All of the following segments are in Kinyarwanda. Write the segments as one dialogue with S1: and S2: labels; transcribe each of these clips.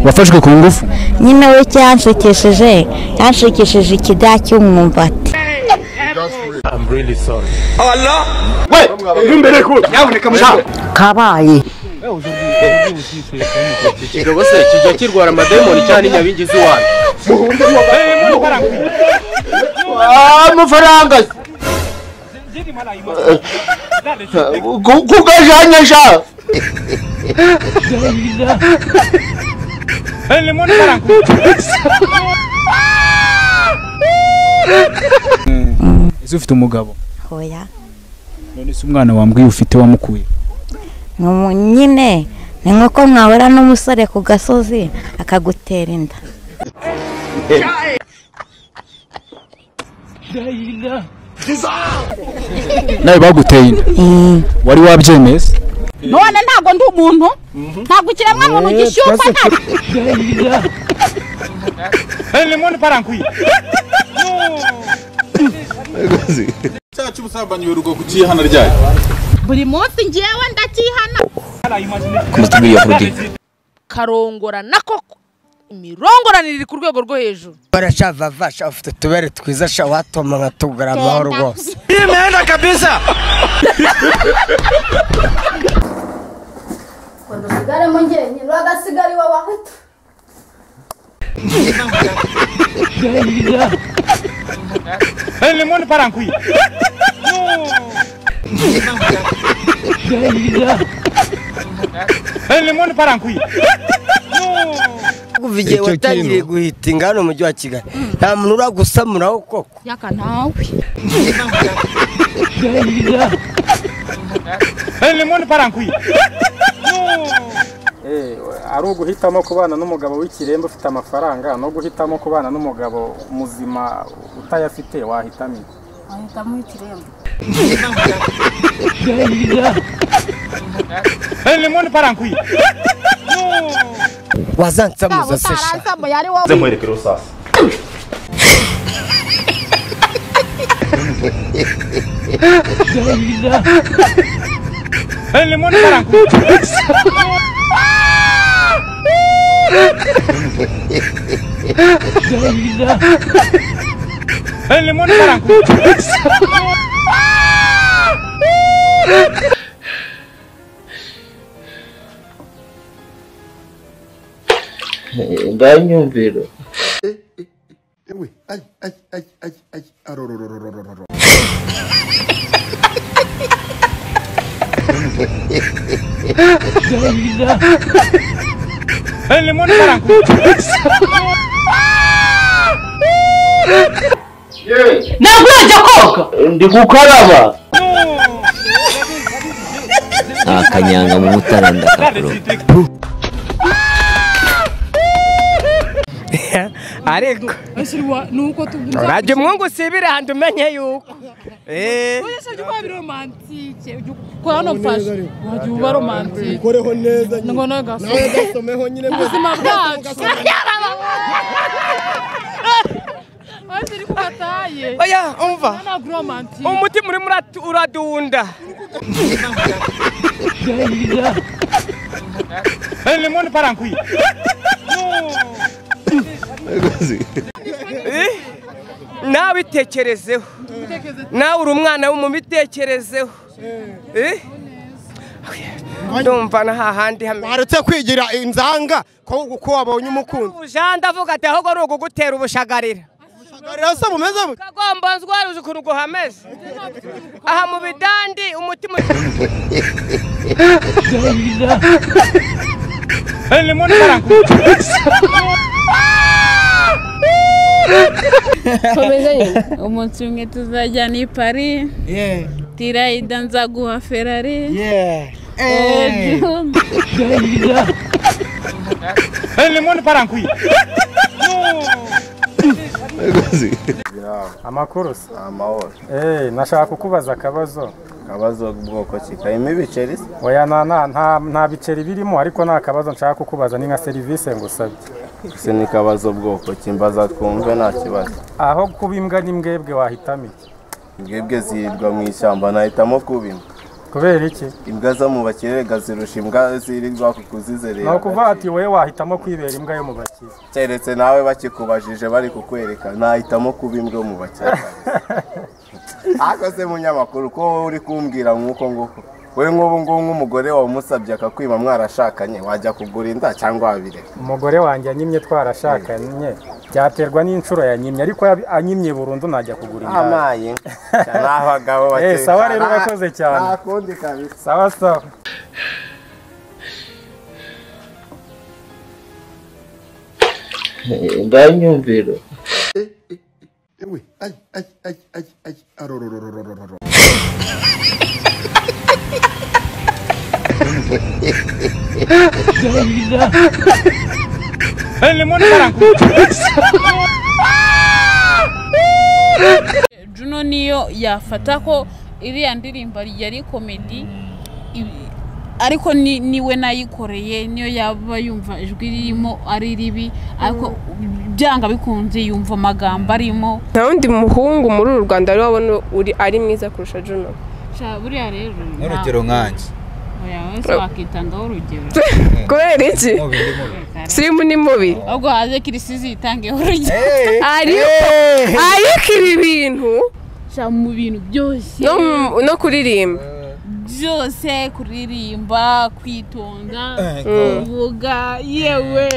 S1: wafashwe ku ngufu
S2: nyine we cyanshikishije ikida cy'umwumbati.
S1: I'm really sorry.
S3: Allah we imbere ko yaboneka mushaka
S2: Kabaye
S1: Kigabo se kijya kirwara amademoni cyane nyabingizi wanyu.
S3: amafaranga kugajanya sha
S1: Ese ufite umugabo?
S2: hoya
S1: None se umwana wambwiye ufite wamukuye?
S2: nyine ni nk'uko mwahora n'umusore ku gasozi akagutera inda.
S1: Nawe baguteye inda? Wari wabyemeza?
S4: none ntago ndi umuntu ntago ikiremwa muntu gishyuka ntago
S3: lemon parankwi
S5: cyacu busabanyi berugo kukihana ryaye
S4: buri munsi ngiyewe ndakihana
S3: kumutubiriye kurudi
S4: karongora nako imirongoranire iri ku rwego rwo hejuru
S6: barashava vasha ufite tubere twiza sha watoma ngatugara amahoro rwose
S3: imeenda kabisa
S7: Quando sigare mongeni roga sigari wa wahita
S3: lemon parankwi lemon parankwi
S6: kuvigiye watangiye guhita ingano mu mujyi wa Kigali nta muntu uragusamuraho koko
S4: yaka nawe
S3: lemon parankwi
S8: ari uguhitamo kubana n'umugabo w'ikirembe ufite amafaranga no guhitamo kubana n'umugabo muzima utayafite wahitamo iki?
S7: ahitamo ikirembe
S3: lemon parankwi
S6: wazansamuza se sha
S4: utaransambo yari wowe
S5: zemwerekero sasa
S3: lemon parankwi lemon parankwi
S6: ndanyumvira
S9: ewe ay arorororororo
S3: lemon parankwi
S4: naguraje koga
S6: ndi gukaraba akanyanga mu mutaranda kakuro ariko
S4: nuko tuvuga
S6: urajye mwungu sibire handi umenye yuko
S4: uyasabye kwa romantike ko hano fashe wajye uba romantike
S9: koreho neza
S4: ngo nagaso
S9: nawe gasomeho nyine
S4: ubuzima bwacu Asiri kubataye
S6: oya umva
S4: na romantike
S6: umutima uri uradunda
S3: lemon parankwi
S6: nawe itekerezeho nawe uri umwana wo mu bitekerezeho ndumva na hahandi
S9: waretse kwigira inzanga ko wabonye umukunzi
S6: ujanda avuga ati ahubwo ari ukugutera ubushagarira
S9: rero se bumeze bute
S6: kagombazwa ruzi ukuntu guhameze aha mu bidandi umutima
S3: lemon parankwi
S4: umunsi umwe tuzajyana i Paris tirayida nzaguha Ferrari
S3: lemon parankwi
S8: Amakuru se
S5: amahoro
S8: nashaka kukubaza akabazo
S5: bwoko ki kayime ibiceri
S8: oya nta biceri birimo ariko nta kabazo nshaka kukubaza ni nka serivisi ngusabye
S5: se ni kabazo bwoko kimbaza twumve nta kibazo
S8: aho kuba imbwa n'imbwebwe wahitamo iki?
S5: Imbwebwe zirwa mu ishyamba nahitamo kuba imbwa
S8: kubera iki
S5: imbwa zo mu bakire gazirusha imbwa zirirwa kuzizerera
S8: no kuva ati wowe wahitamo kwibera imbwa yo mu bakire
S5: keretse nawe bakikubajije bari kukwereka nahitamo kuba imbwa mu bakire akoze munyamakuru ko uri kumbwira nkuko nguko we nk'ubu ngubu nk'umugore wawe umusabye akakwima mwarashakanye wajya kugura inda cyangwa wabireka
S8: umugore wanjye anyimye twarashakanye byaterwa n'inshuro yanyimye ariko anyimye burundu najya kugura inda
S5: amaye n'abagabo bakeye
S8: sawa rero urakoze cyane
S5: nakundi kabisa
S8: sawa sawa
S1: ndanyumvira
S3: Ewe, ay, arororororororo.
S4: Juno niyo yafata ko iriya ndirimbo yari komedi ariko niwe nayikoreye niyo yaba yumva ijwi ririmo ari ribi ariko byanga bikunze yumva amagambo arimo
S6: nta wundi muhungu muri uru Rwanda wabona ari mwiza kurusha Juno
S4: buriya rero
S10: urugero nkanjye
S4: oya wese wakitangaho urugero
S6: kubera iki sirimu ni mubi
S4: ahubwo haze kirisizi yitangeho urugero
S6: ariko ibi bintu
S4: mu bintu byose
S6: no kuririmba
S4: byose kuririmba kwitonda kuvuga yewe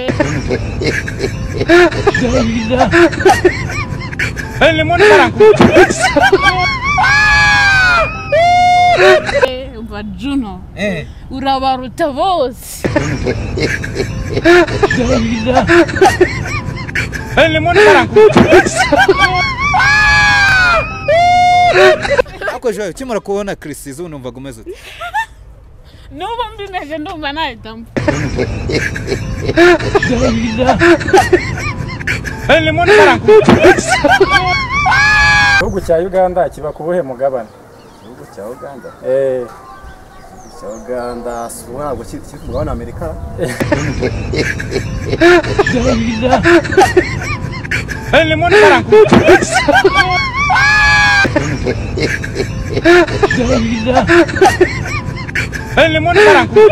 S4: umva Juno urabaruta bose
S10: ako joye ukimara kubona Chris numvaga umeze ute
S4: nuba mbimeje ndumva nahitamo
S8: igihugu cya Uganda kiba ku buhe mugabane
S5: igihugu cya Uganda
S8: cya Uganda
S5: ntabwo kiri ku mugabane Amerika
S1: El limón naranjo.